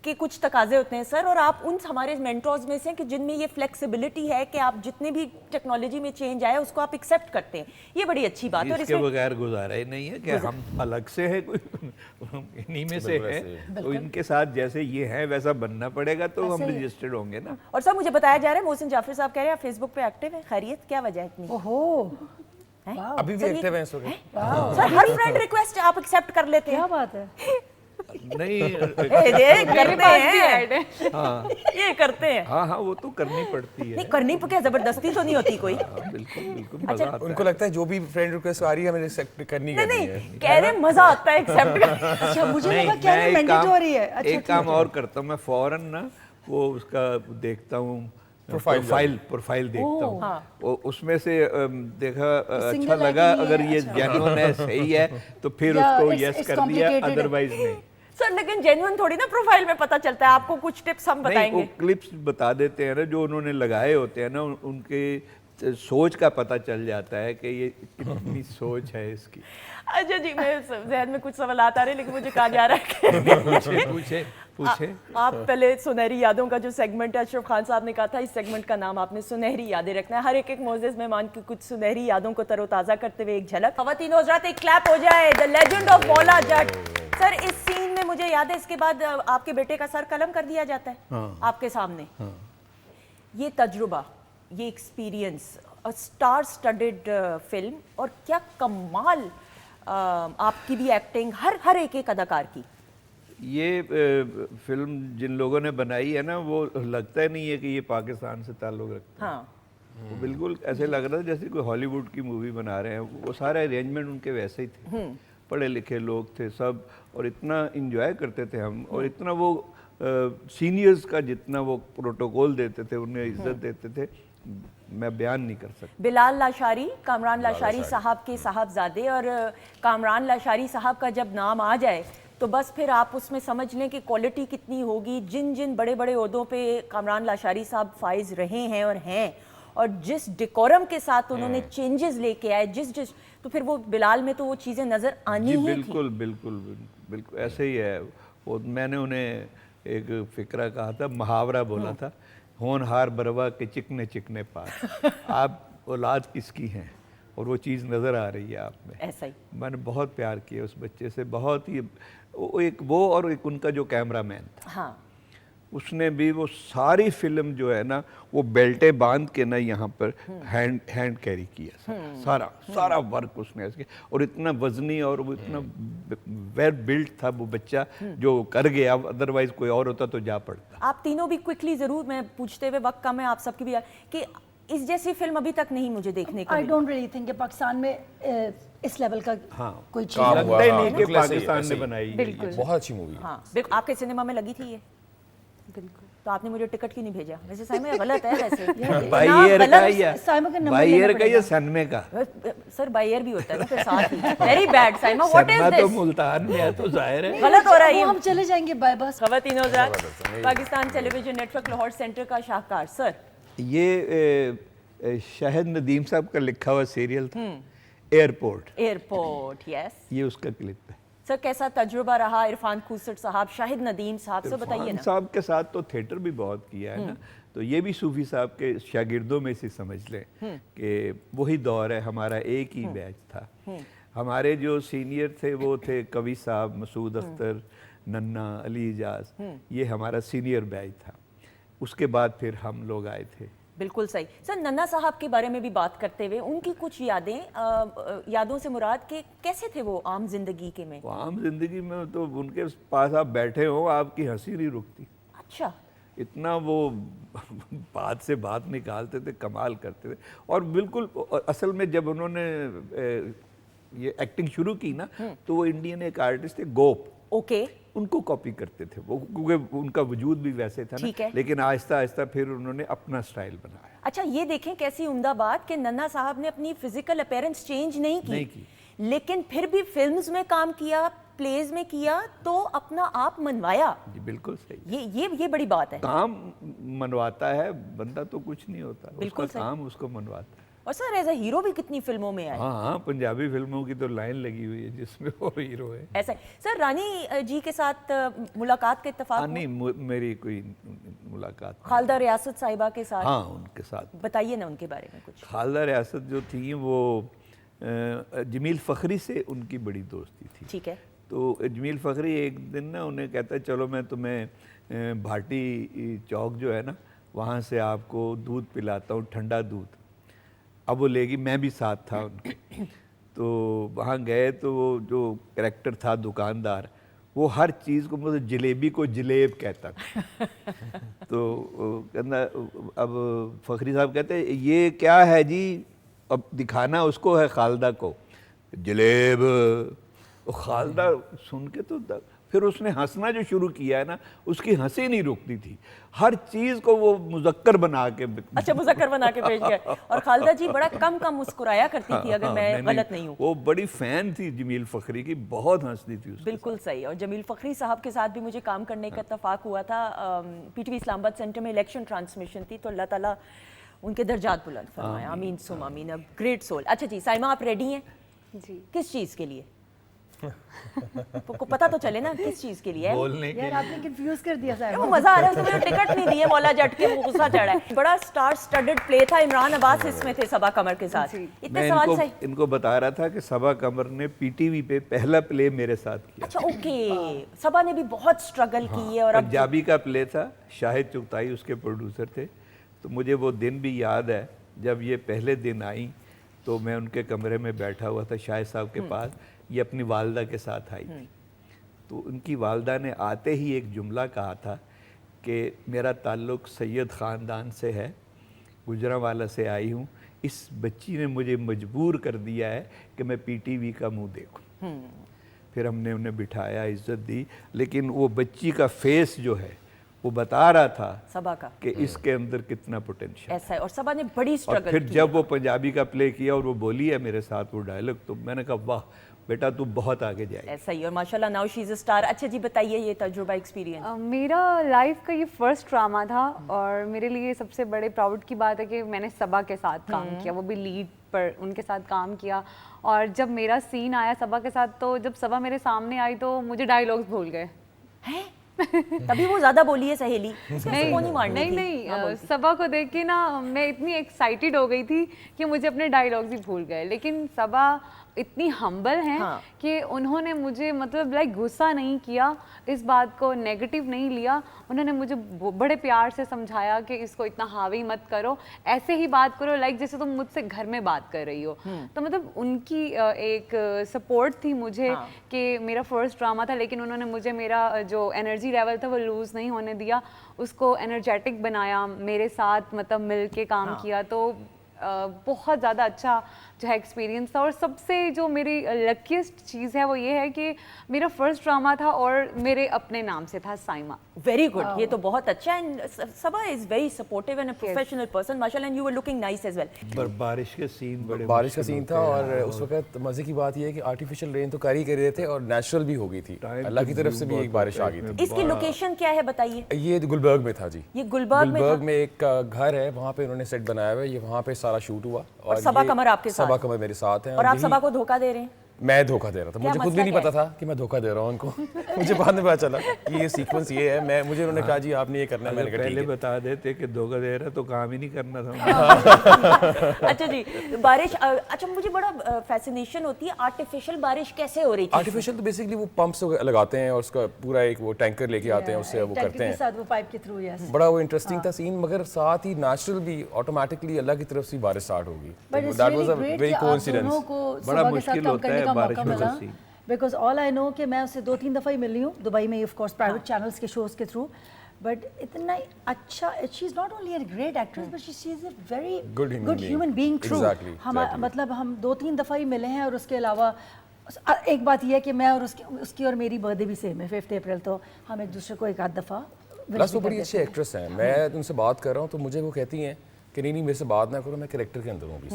کہ کچھ تقاضے ہوتے ہیں سر, اور آپ ان ہمارے مینٹورز میں سے کہ جن میں یہ فلیکسیبلٹی ہے کہ آپ جتنے بھی ٹیکنالوجی میں چینج آئے اس کو آپ ایکسیپٹ کرتے ہیں. یہ بڑی اچھی بات ہے. اور اس کے بغیر گزارا ہی نہیں ہے کہ ہم الگ سے ہیں, کوئی انہی میں سے ہیں, تو ان کے ساتھ جیسے یہ ہیں ویسا بننا پڑے گا تو ہم رجسٹرڈ ہوں گے نا. اور سر مجھے بتایا جا رہا ہے محسن جعفر صاحب کہہ رہے ہیں آپ فیس بک پہ ایکٹیو ہیں, خیریت کیا وجہ ہے اتنی؟ اوہو, ابھی بھی ایکٹیو ہیں اس وقت. سر ہر فرینڈ ریکویسٹ آپ ایکسیپٹ کر لیتے ہیں. کیا بات ہے. نہیں یہ کرتے ہیں. ہاں وہ تو کرنی پڑتی ہے. نہیں کرنی کیا, زبردستی تو نہیں ہوتی کوئی. بالکل مزہ آتا ہے. ان کو لگتا ہے جو بھی فرینڈ ریکویسٹ آ رہی ہے ہمیں ایکسیپٹ کرنی ہے. نہیں کہہ رہے مجھے آتا ہے ایکسیپٹ کرنا. اچھا مجھے لگا کیا ہے مینڈیٹوری ہے. ایک کام اور کرتا ہوں میں فوراً نا, وہ اس کا دیکھتا ہوں پروفائل دیکھتا ہوں, اس میں سے دیکھا اچھا لگا, اگر یہ جینوئن ہے صحیح ہے تو پھر اس کو یس کر دیا, ادروائز نہیں. سر لیکن جینوئن تھوڑی نا پروفائل میں پتہ چلتا ہے. آپ کو کچھ ٹپس ہم بتائیں گے. وہ کلپس بتا دیتے ہیں نا جو انہوں نے لگائے ہوتے ہیں نا, ان کے سوچ کا پتہ چل جاتا ہے کہ یہ کتنی سوچ ہے اس کی. اچھا جی, میں ذہن میں کچھ سوالات آ رہے ہیں لیکن مجھے کہا جا رہا ہے کہ پوچھیں. آپ پہلے سنہری یادوں کا جو سیگمنٹ ہے, اشرف خان صاحب نے کہا تھا اس سیگمنٹ کا نام آپ نے سنہری یادیں رکھنا ہے. ہر ایک معزز مہمان کی کچھ سنہری یادوں کو تر و تازہ کرتے ہوئے ایک جھلک. خواتین و حضرات ایک کلیپ ہو جائے. دا لیجنڈ آف مولا جٹ. سر اس سین میں مجھے یاد ہے اس کے بعد آپ کے بیٹے کا سر قلم کر دیا جاتا ہے آپ کے سامنے. یہ تجربہ, یہ ایکسپیرینس, اسٹار سٹڈڈ فلم, اور کیا کمال آپ کی بھی ایکٹنگ, ہر ایک اداکار کی. یہ فلم جن لوگوں نے بنائی ہے نا, وہ لگتا ہی نہیں ہے کہ یہ پاکستان سے تعلق رکھتا ہے. وہ بالکل ایسے لگ رہا تھا جیسے کوئی ہالی ووڈ کی مووی بنا رہے ہیں. وہ سارے ارینجمنٹ ان کے ویسے ہی تھے, پڑھے لکھے لوگ تھے سب, اور اتنا انجوائے کرتے تھے ہم, اور اتنا وہ سینئرز کا جتنا وہ پروٹوکول دیتے تھے, انہیں عزت دیتے تھے, میں بیان نہیں کر سکتا. بلال لاشاری, کامران لاشاری صاحب کے صاحبزادے, اور کامران لاشاری صاحب کا جب نام آ جائے تو بس پھر آپ اس میں سمجھ لیں کہ کوالٹی کتنی ہوگی. جن بڑے بڑے عہدوں پہ کامران لاشاری صاحب فائز رہے ہیں اور ہیں, اور جس ڈیکورم کے ساتھ انہوں نے چینجز لے کے آئے, جس تو پھر وہ بلال میں تو وہ چیزیں نظر آنی ہی تھی. بالکل ایسے ہی ہے. میں نے انہیں ایک فقرہ کہا تھا, محاورہ بولا تھا, ہونہار بروا کے چکنے چکنے پار. آپ اولاد کس کی ہیں اور وہ چیز نظر آ رہی ہے آپ میں. ایسا ہی میں نے بہت پیار کیا اس بچے سے, بہت ہی. ایک وہ اور ایک ان کا جو کیمرہ مین تھا, اس نے بھی وہ ساری فلم جو ہے نا وہ بیلٹیں باندھ کے نا یہاں پر ہینڈ کیری کیا, سارا ورک اس نے ایسے, اور اتنا وزنی اور وہ اتنا ویل بلڈ تھا وہ بچہ جو کر گیا, ادروائز کوئی اور ہوتا تو جا پڑتا. آپ تینوں بھی کوئکلی ضرور, میں پوچھتے ہوئے وقت کم ہے آپ سب کی بھی, کہ اس جیسی فلم ابھی تک نہیں مجھے دیکھنے کو. I don't really think کہ پاکستان میں اس لیول کا کوئی چیز لگتا ہی نہیں کہ پاکستان نے بنائی. بہت اچھی مووی. ہاں بالکل, آپ کے سنیما میں لگی تھی یہ. بالکل. تو آپ نے مجھے ٹکٹ کیوں نہیں بھیجا؟ ویسے سائمہ یہ غلط ہے ویسے. بائی ایئر کا یا سائمہ کا نمبر بائی ایئر کا یا سنمے کا؟ سر بائی ایئر بھی ہوتا ہے نا پھر ساتھ ہی. ویری بیڈ سائمہ, واٹ سنما از تو دس؟ ملتان میں ہے تو ظاہر ہے غلط ہو رہا ہے. ہم چلے جائیں گے بائی بس. خواتین حضرات, Pakistan television network Lahore centre کا شاہکار سر. یہ شاہد ندیم صاحب کا لکھا ہوا سیریل تھا ایئرپورٹ. ایئرپورٹ, یس. یہ اس کا کلپ ہے. سر کیسا تجربہ رہا عرفان خوسٹ صاحب, شاہد ندیم صاحب سے بتائیے عرفان نا. صاحب کے ساتھ تو تھیٹر بھی بہت کیا ہے نا, تو یہ بھی صوفی صاحب کے شاگردوں میں سے سمجھ لیں کہ وہی دور ہے, ہمارا ایک ہی بیچ تھا. ہمارے جو سینئر تھے وہ تھے کبھی صاحب, مسعود اختر, ننا, علی اجاز, یہ ہمارا سینئر بیچ تھا. اس کے بعد پھر ہم لوگ آئے تھے. بالکل صحیح. سر ننا صاحب کے بارے میں بھی بات کرتے ہوئے, ان کی کچھ یادوں سے مراد کہ کیسے تھے وہ عام زندگی کے میں؟ عام زندگی میں تو ان کے پاس آپ بیٹھے ہو آپ کی ہنسی نہیں رکتی. اچھا. اتنا وہ بات سے بات نکالتے تھے, کمال کرتے تھے. اور بالکل اصل میں جب انہوں نے یہ ایکٹنگ شروع کی نا تو وہ انڈین ایک آرٹسٹ تھے گوپ, اوکے, ان کو کاپی کرتے تھے وہ, کیونکہ ان کا وجود بھی ویسے تھا نا, لیکن آہستہ آہستہ پھر انہوں نے اپنا سٹائل بنایا. اچھا یہ دیکھیں کیسی عمدہ بات کہ ننا صاحب نے اپنی فزیکل اپیرنس چینج نہیں کی, لیکن پھر بھی فلمز میں کام کیا, پلیز میں کیا, تو اپنا آپ منوایا. جی بالکل صحیح. یہ بڑی بات ہے. کام منواتا ہے بندہ تو کچھ نہیں ہوتا, بالکل اس کا کام اس کو منواتا ہے. اور سر ایز اے ہیرو بھی کتنی فلموں میں آئے. ہاں, پنجابی فلموں کی تو لائن لگی ہوئی ہے جس میں وہ ہیرو ہے. ایسا سر رانی جی کے ساتھ ملاقات کا اتفاق؟ نہیں, میری کوئی ملاقات. خالدہ ریاست صاحبہ کے ساتھ؟ ہاں, ان کے ساتھ. بتائیے نا ان کے بارے میں کچھ. خالدہ ریاست جو تھیں وہ جمیل فخری سے ان کی بڑی دوستی تھی. ٹھیک ہے. تو جمیل فخری ایک دن نا انہیں کہتا ہے چلو میں تمہیں بھاٹی چوک جو ہے نا وہاں سے آپ کو دودھ پلاتا ہوں, ٹھنڈا دودھ. اب وہ لے گی, میں بھی ساتھ تھا ان کے. تو وہاں گئے تو وہ جو کریکٹر تھا دکاندار, وہ ہر چیز کو مطلب جلیبی کو جلیب کہتا تھا. تو کہنا, اب فخری صاحب کہتے ہیں یہ کیا ہے جی, اب دکھانا اس کو ہے خالدہ کو, جلیب. خالدہ سن کے تو پھر اس نے ہنسنا جو شروع کیا ہے نا, اس کی ہنسی نہیں رکتی تھی, ہر چیز کو وہ مذکر بنا کے. اچھا, مذکر بنا کے بھیج گئے. اور خالدہ جی بڑا کم مسکرایا کرتی تھی اگر میں غلط نہیں ہوں. وہ بڑی فین تھی جمیل فخری کی, بہت ہنستی تھی اس. بالکل صحیح. اور جمیل فخری صاحب کے ساتھ بھی مجھے کام کرنے کا اتفاق ہوا تھا. پی ٹی وی اسلام آباد سینٹر میں الیکشن ٹرانسمیشن تھی, تو اللہ تعالیٰ ان کے درجات بلند فرمائے. آمین سم آمین. Great civil. اچھا جی سائمہ آپ ریڈی ہیں؟ جی. کس چیز کے لیے؟ کو پتہ تو چلے نا کس چیز کے لیے ہے. بولنے کے یار آپ نے کنفیوز کر دیا سائمہ. وہ مزہ آ رہا ہے, اس نے ٹکٹ نہیں دیے, مولا جٹ کے غصہ چڑھا ہے. بڑا سٹار سٹڈڈ پلے تھا, عمران عباس اس میں تھے صبا قمر کے ساتھ. اتنے سوال صحیح. ان کو بتا رہا تھا کہ صبا قمر نے پی ٹی وی پہ پہلا پلے میرے ساتھ کیا. اچھا اوکے. صبا نے بھی بہت سٹرگل کی ہے. اور پنجابی کا پلے تھا, شاہد چغتائی اس کے پروڈیوسر تھے. تو مجھے وہ دن بھی یاد ہے جب یہ پہلے دن آئیں تو میں ان کے کمرے میں بیٹھا ہوا تھا شاہد صاحب کے پاس. یہ اپنی والدہ کے ساتھ آئی تھی. تو ان کی والدہ نے آتے ہی ایک جملہ کہا تھا کہ میرا تعلق سید خاندان سے ہے, گجرانوالہ سے آئی ہوں, اس بچی نے مجھے مجبور کر دیا ہے کہ میں پی ٹی وی کا منہ دیکھوں. پھر ہم نے انہیں بٹھایا, عزت دی, لیکن وہ بچی کا فیس جو ہے وہ بتا رہا تھا صبا کا کہ اس کے اندر کتنا پوٹینشل ایسا ہے. اور صبا نے بڑی اور سٹرگل پھر جب وہ پنجابی کا پلے کیا اور وہ بولی ہے میرے ساتھ وہ ڈائلگ, تو میں نے کہا واہ بیٹا تو بہت آگے جائے. ایسا ہی. اور ماشاءاللہ now she is a star. اچھا جی بتائیے یہ تجربہ ایکسپیرینس. میرا لائف کا یہ فرسٹ ڈرامہ تھا اور میرے لیے سب سے بڑے پراؤڈ کی بات ہے کہ میں نے صبا کے ساتھ کام کیا, وہ بھی لیڈ پر ان کے ساتھ کام کیا. اور جب میرا سین آیا صبا کے ساتھ تو جب صبا میرے سامنے آئی تو مجھے ڈائیلاگس بھول گئے. تبھی وہ زیادہ بولی ہے سہیلی. نہیں, صبا کو دیکھ کے نا میں اتنی ایکسائٹیڈ ہو گئی تھی کہ مجھے اپنے ڈائیلاگس ہی بھول گئے. لیکن صبا اتنی ہمبل ہیں کہ انہوں نے مجھے مطلب لائک غصہ نہیں کیا, اس بات کو نیگیٹو نہیں لیا. انہوں نے مجھے بڑے پیار سے سمجھایا کہ اس کو اتنا حاوی مت کرو, ایسے ہی بات کرو لائک جیسے تم مجھ سے گھر میں بات کر رہی ہو. تو مطلب ان کی ایک سپورٹ تھی مجھے کہ میرا فرسٹ ڈرامہ تھا, لیکن انہوں نے مجھے میرا جو انرجی لیول تھا وہ لوز نہیں ہونے دیا, اس کو انرجیٹک بنایا, میرے ساتھ مطلب مل کے کام کیا. تو بہت زیادہ اچھا جو ہے ایکسپیرینس تھا. اور سب سے جو میری لکیسٹ چیز ہے وہ یہ ہے کہ میرا فرسٹ ڈرامہ تھا اور میرے اپنے نام سے تھا سائمہ. ویری گڈ, یہ تو بہت اچھا ہے. Saba is very supportive and a professional person ماشاءاللہ, and you were looking nice as well. بارش کے سین بڑے بارش کا سین تھا, اور اس وقت مزے کی بات یہ ہے کہ آرٹیفیشیل رین تو کر ہی رہے تھے اور نیچرل بھی ہو گئی تھی, اللہ کی طرف سے بھی ایک بارش آ گئی تھی. اس کی لوکیشن کیا ہے بتائیے؟ یہ گلبرگ میں تھا جی. یہ گلبرگ میں ایک گھر ہے, وہاں پہ انہوں نے سیٹ بنایا ہوا ہے, یہ وہاں پہ سارا شوٹ ہوا. اور صبا قمر آپ کے ساتھ؟ صبا قمر میرے ساتھ ہیں. اور آپ صبا کو دھوکہ دے رہے ہیں؟ میں دھوکہ دے رہا تھا, مجھے خود بھی نہیں پتا تھا کہ میں دھوکہ دے رہا ہوں ان کو. مجھے بعد میں پتا چلا کہ یہ سیکوینس یہ ہے. مجھے انہوں نے کہا جی آپ نے یہ کرنا ہے. میں نے کہا پہلے بتا دیتے کہ دھوکہ دے رہا تو کام ہی نہیں کرنا تھا. اچھا جی, بارش, اچھا مجھے بڑا فیسینیشن ہوتی ہے آرٹیفیشل بارش کیسے ہو رہی تھی؟ آرٹیفیشل تو بیسکلی وہ پمپس لگاتے ہیں اور اس کا پورا ایک وہ ٹینکر لے کے آتے ہیں, اس سے وہ کرتے ہیں ساتھ وہ پائپ کے تھرو. بڑا وہ انٹرسٹنگ تھا سین, مگر ساتھ ہی نیچرل بھی آٹومیٹکلی اللہ کی طرف سے بارش اسٹارٹ ہوگی. That was a very coincidence. بڑا مشکل ہوتا ہے بارش میں, بیکاز آل آئی نو کہ میں اسے 2-3 دفعہ ہی ملی ہوں دبئی میں, آف کورس پرائیویٹ چینلس کے شوز کے تھرو. بٹ اتنا اچھا, she is not only a great actress but she is a very good human being through. مطلب ہم 2-3 دفعہ ہی ملے ہیں. اور اس کے علاوہ ایک بات یہ ہے کہ میں اور اس کی اور میری برتھ ڈے بھی سیم ہے 5 اپریل, تو ہم ایک دوسرے کو ایک آدھ دفعہ. پلس وہ بڑی اچھی ایکٹریس ہیں. میں ان سے بات کر رہا ہوں تو مجھے وہ کہتی ہیں کہ نہیں میرے سے بات نہ کرو, میں کریکٹر کے اندر ہوں بھی.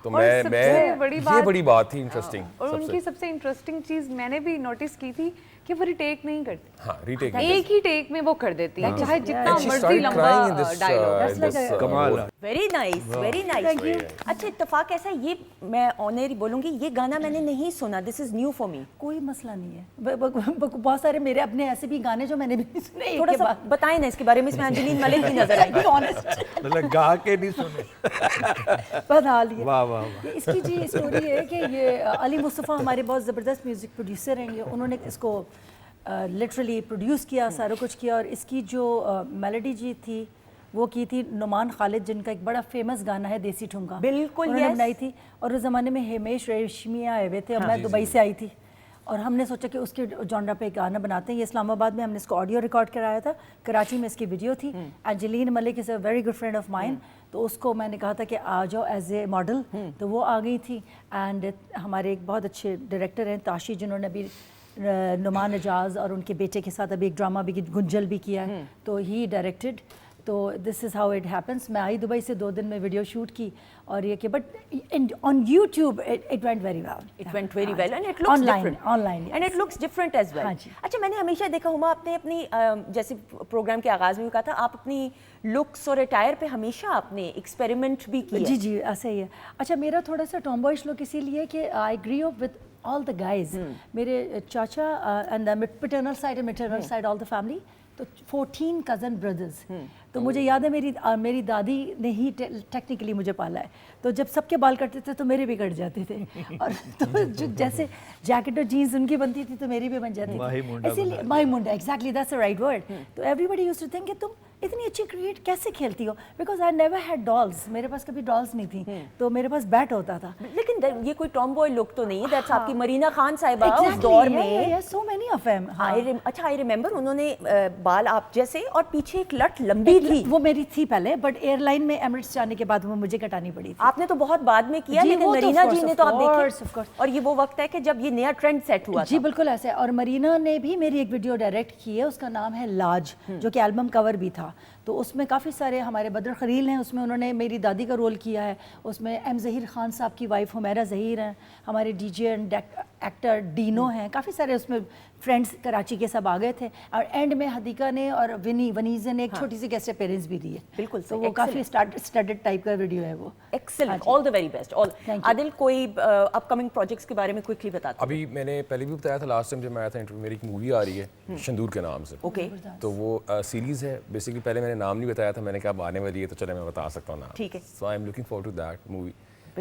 تو یہ بڑی بات تھی انٹرسٹنگ. اور ان کی سب سے انٹرسٹنگ چیز میں نے بھی نوٹس کی تھی کہ وہ ریٹیک نہیں کرتے. ہاں, ریٹیک ایک ہی ٹیک میں وہ کر دیتی ہیں, چاہے جتنا مرضی لمبا ڈائلاگ. کمال. Very nice, very nice. اچھا اتفاق ایسا, یہ میں آنر بولوں گی, یہ گانا میں نے نہیں سنا, دس از نیو فار می. کوئی مسئلہ نہیں ہے, بہت سارے میرے اپنے ایسے بھی گانے جو میں نے بھی نہیں سنے. تھوڑا سا بتائیں نا اس کے بارے میں, اس میں انجلین ملک کی نظر آئی. مطلب گا کے نہیں سنے, بتا لیے. واہ واہ. اس کی جی اسٹوری ہے کہ یہ علی مصطفیٰ ہمارے بہت زبردست میوزک پروڈیوسر ہیں, انہوں نے اس کو لٹرلی پروڈیوس کیا, سارا کچھ کیا. اور اس کی جو میلڈی جی تھی وہ کی تھی نعمان خالد, جن کا ایک بڑا فیمس گانا ہے دیسی ٹھمکا, بالکل انہوں نے بنائی تھی. اور اس زمانے میں ہمیش ریشمی آئے ہوئے تھے, اور میں دبئی سے آئی تھی, اور ہم نے سوچا کہ اس کے جانرا پہ گانا بناتے ہیں. یہ اسلام آباد میں ہم نے اس کو آڈیو ریکارڈ کرایا تھا, کراچی میں اس کی ویڈیو تھی. Angeline Malik is a very good friend of mine, تو اس کو میں نے کہا تھا کہ آ جاؤ ایز اے ماڈل, تو وہ آ گئی تھی. اینڈ ہمارے ایک بہت اچھے ڈائریکٹر ہیں تاشی, جنہوں نے ابھی نعمان اجاز اور ان کے بیٹے کے ساتھ ابھی ایک ڈرامہ بھی گنجل بھی کیا ہے, تو ہی ڈائریکٹڈ. تو دس از ہاؤ اٹ ہیپنس. میں آئی دبئی سے 2 دن میں ویڈیو شوٹ کی, اور یہ کہ but on YouTube it went very well. It went very well and it looks different. Online and it looks different as well. اچھا, میں نے ہمیشہ دیکھا ہما, آپ نے اپنی جیسے پروگرام کے آغاز میں بھی کہا تھا, آپ اپنی لکس اور اٹائر پہ ہمیشہ آپ نے ایکسپیریمنٹ بھی کیا. جی ایسا ہی ہے. اچھا, میرا تھوڑا سا ٹامبوئش لک اسی لیے کہ آئی گری up with all the guys. میرے چاچا and the paternal side and maternal side, all the family, تو 14 cousin brothers. تو مجھے یاد ہے میری دادی نے ہی ٹیکنیکلی مجھے پالا ہے, تو جب سب کے بال کٹتے تھے تو میرے بھی کٹ جاتے تھے, اور تو جیسے جیکٹ اور جینس ان کی بنتی تھی تو میری بھی بن جاتی تھی. اسی لیے مائی منڈا, exactly that's a right word. تو everybody used to think کہ تم اتنی اچھی کرکٹ کیسے کھیلتی ہو, because I never had dolls, میرے پاس کبھی ڈالس نہیں تھیں, تو میرے پاس بیٹ ہوتا تھا. لیکن یہ کوئی ٹام بوائے لک تو نہیں ہے, دیٹس آپ کی مرینا خان صاحبہ اس دور میں. So many of them. اچھا, آئی ریممبر انہوں نے بال آپ جیسے, اور پیچھے ایک لٹ لمبی تھی. وہ میری تھی پہلے, بٹ ایئر لائن میں ایمریٹس جانے کے بعد وہ مجھے کٹانی پڑی تھی. آپ نے تو بہت بعد میں کیا, لیکن مرینا جی نے تو آپ دیکھیں, اور یہ وہ وقت ہے کہ جب یہ نیا ٹرینڈ سیٹ ہوا. جی بالکل ایسے. اور مرینا نے بھی میری ایک ویڈیو ڈائریکٹ کی ہے, اس کا نام ہے لاج, جو کہ البم کور بھی تھا. تو اس میں کافی سارے ہمارے بدر خلیل ہیں, اس میں انہوں نے میری دادی کا رول کیا ہے. اس میں ایم ظہیر خان صاحب کی وائف حمیرہ ظہیر ہیں, ہمارے ڈی جے اینڈ ایکٹر ڈینو ہیں, کافی سارے اس میں فرینڈس کراچی کے سب آ گئے تھے. اور اینڈ میں حدیقہ نے اور ونیز نے ایک چھوٹی سی گیسٹ اپیرنس بھی دی ہے. بالکل, تو وہ کافی اسٹارٹڈ ٹائپ کا ویڈیو ہے وہ. Excellent, all the very best. Adil, کوئی اپ کمنگ پروجیکٹس کے بارے میں کوئکلی بتا دیں. ابھی میں نے پہلے بھی بتایا تھا, لاسٹ ٹائم جب میں آیا تھا انٹرویو, میری ایک مووی آ رہی ہے شندور کے نام سے. اوکے, تو وہ سیریز ہے. بیسکلی پہلے میں نے نام نہیں بتایا تھا, میں نے کہا اب آنے والی ہے تو چلے میں بتا سکتا ہوں نام. ٹھیک ہے. So I am looking forward to that movie.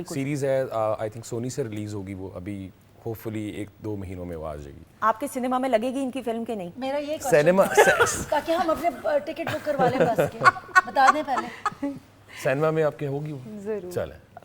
Series ہے, آئی تھنک سونی سے ریلیز ہوگی وہ, ابھی ہوپ فلی 1-2 مہینوں میں وہ آ جائے گی. آپ کے سنیما میں لگے گی ان کی فلم کے نہیں؟ میرا یہ سینما تاکہ ہم اپنے ٹکٹ بک کروا لیں بس کے, بتا دیں پہلے. سینما میں آپ کے ہوگی وہ؟ ضرور. چلیں,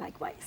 Likewise.